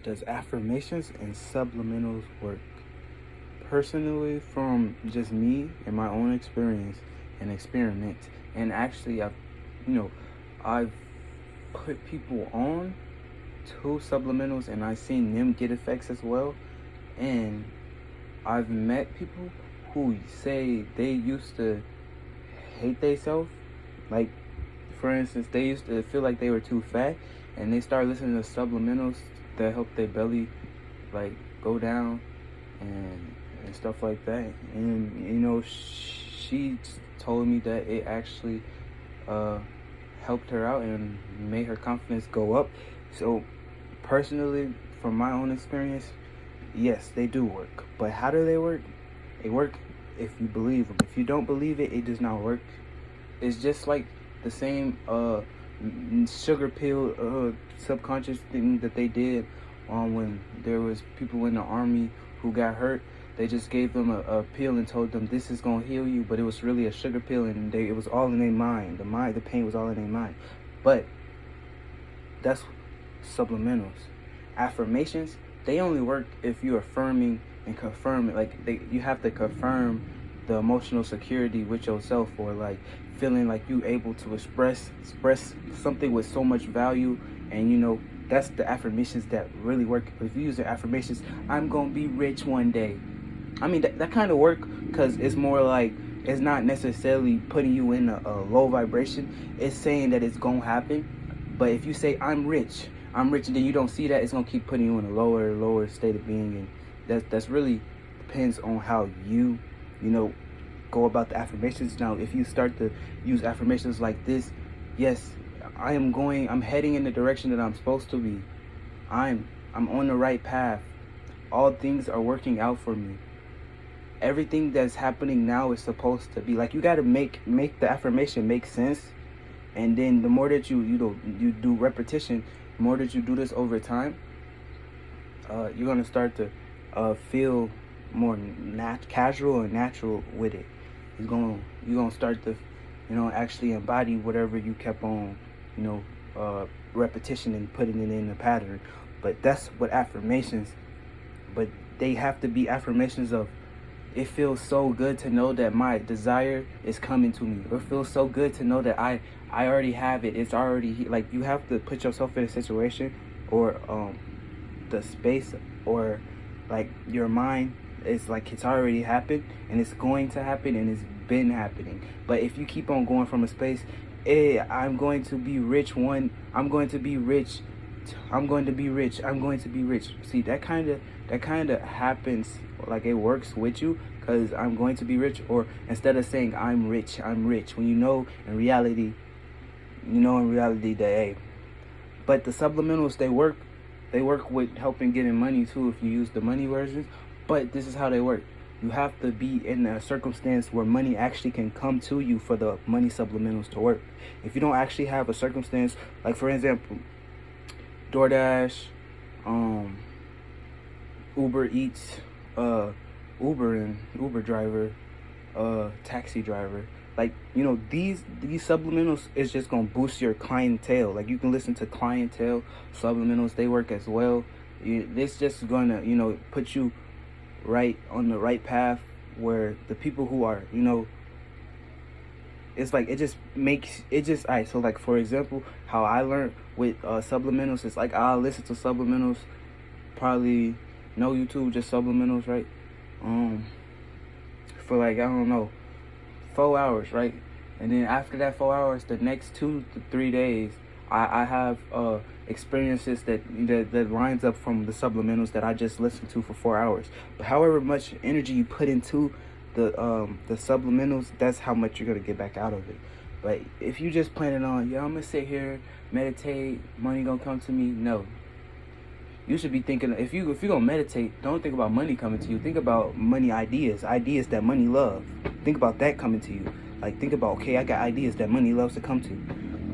Does affirmations and subliminals work? Personally, from just me and my own experience and experiment, and actually I've put people on to subliminals and I've seen them get effects as well. And I've met people who say they used to hate themselves. Like, for instance, they used to feel like they were too fat, and they started listening to subliminals that help their belly like go down and stuff like that. And she told me that it actually helped her out and made her confidence go up. So personally, from my own experience, yes, they do work. But how do they work? They work if you believe them. If you don't believe it, it does not work. It's just like the same sugar pill subconscious thing that they did when there was people in the army who got hurt. They just gave them a pill and told them this is gonna heal you, but it was really a sugar pill, and it was all in their mind. The pain was all in their mind. But that's subliminals. Affirmations, they only work if you're affirming and confirming. Like, you have to confirm the emotional security with yourself, or like feeling like you able to express something with so much value. And that's the affirmations that really work. If you use the affirmations, I'm gonna be rich one day, I mean, that kind of work, because it's more like, it's not necessarily putting you in a low vibration. It's saying that it's gonna happen. But if you say I'm rich, and then you don't see that, it's gonna keep putting you in a lower state of being. And that's really depends on how you go about the affirmations. Now, if you start to use affirmations like this, yes, I'm heading in the direction that I'm supposed to be. I'm on the right path. All things are working out for me. Everything that's happening now is supposed to be like, you got to make the affirmation make sense. And then the more that you do repetition, the more that you do this over time, you're gonna start to feel more casual and natural with it. You're gonna start to actually embody whatever you kept on repetition and putting it in a pattern. But that's what affirmations. But they have to be affirmations of, it feels so good to know that my desire is coming to me. It feels so good to know that I already have it. It's already like, you have to put yourself in a situation, or the space, or like your mind is like, it's already happened, and it's going to happen, and it's been happening. But if you keep on going from a space, I'm going to be rich. I'm going to be rich. I'm going to be rich. I'm going to be rich. See, that kind of happens. Like, it works with you, because I'm going to be rich. Or instead of saying I'm rich, when in reality that, hey. But the subliminals, they work with helping getting money too, if you use the money versions. But this is how they work. You have to be in a circumstance where money actually can come to you for the money subliminals to work. If you don't actually have a circumstance, like for example, DoorDash, Uber Eats, Uber driver, taxi driver, like these subliminals is just gonna boost your clientele. Like, you can listen to clientele subliminals, they work as well. This just gonna put you right on the right path, where the people who are it's like, alright. So like, for example, how I learned with subliminals is like, I'll listen to subliminals, probably no YouTube, just subliminals, right? For like, I don't know, 4 hours, right? And then after that 4 hours, the next 2 to 3 days, I have experiences that lines up from the subliminals that I just listened to for 4 hours. But however much energy you put into the subliminals, that's how much you're gonna get back out of it. But if you just plan it on, I'm gonna sit here, meditate, money gonna come to me, no. You should be thinking, if you're gonna meditate, don't think about money coming to you. Think about money ideas that money love. Think about that coming to you. Like, think about, okay, I got ideas that money loves to come to.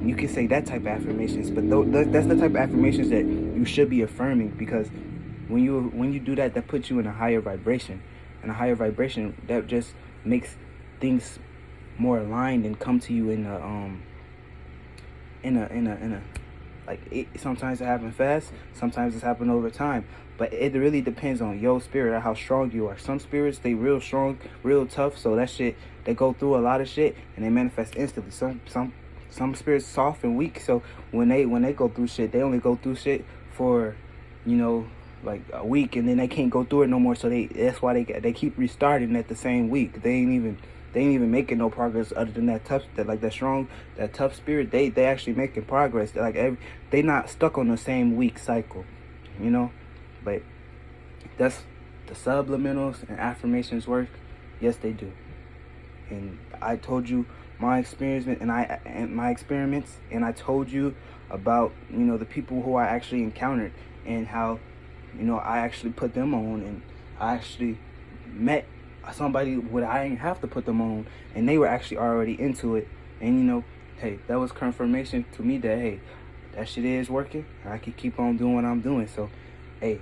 You can say that type of affirmations, but that's the type of affirmations that you should be affirming, because when you do that, that puts you in a higher vibration. And a higher vibration, that just makes things more aligned and come to you in a Like sometimes it happens fast, sometimes it's happening over time. But it really depends on your spirit or how strong you are. Some spirits, they real strong, real tough. So that shit, they go through a lot of shit and they manifest instantly. Some spirits soft and weak. So when they go through shit, they only go through shit for, you know, like a week, and then they can't go through it no more. So that's why they keep restarting at the same week. They ain't even making no progress other than that tough spirit. They actually making progress. They not stuck on the same week cycle, you know. But that's the subliminals and affirmations work. Yes, they do. And I told you my experience and my experiments, and I told you about, you know, the people who I actually encountered and how, you know, I actually put them on, and I actually met somebody where I didn't have to put them on, and they were actually already into it. And you know, hey, that was confirmation to me that, hey, that shit is working, and I can keep on doing what I'm doing. So, hey,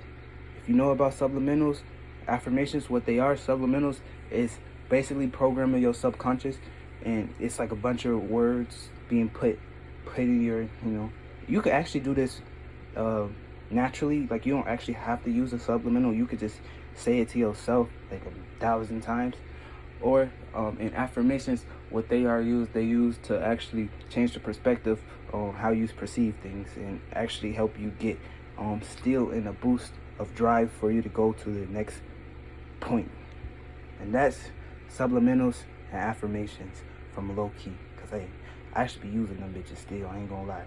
if you know about subliminals, affirmations, what they are, subliminals is basically programming your subconscious, and it's like a bunch of words being put in your, you know, you could actually do this naturally. Like, you don't actually have to use a subliminal. You could just say it to yourself like 1,000 times. Or in affirmations, what they use to actually change the perspective on how you perceive things, and actually help you get still in a boost of drive for you to go to the next point. And that's subliminals and affirmations from low key, because hey, I should be using them bitches still, I ain't gonna lie.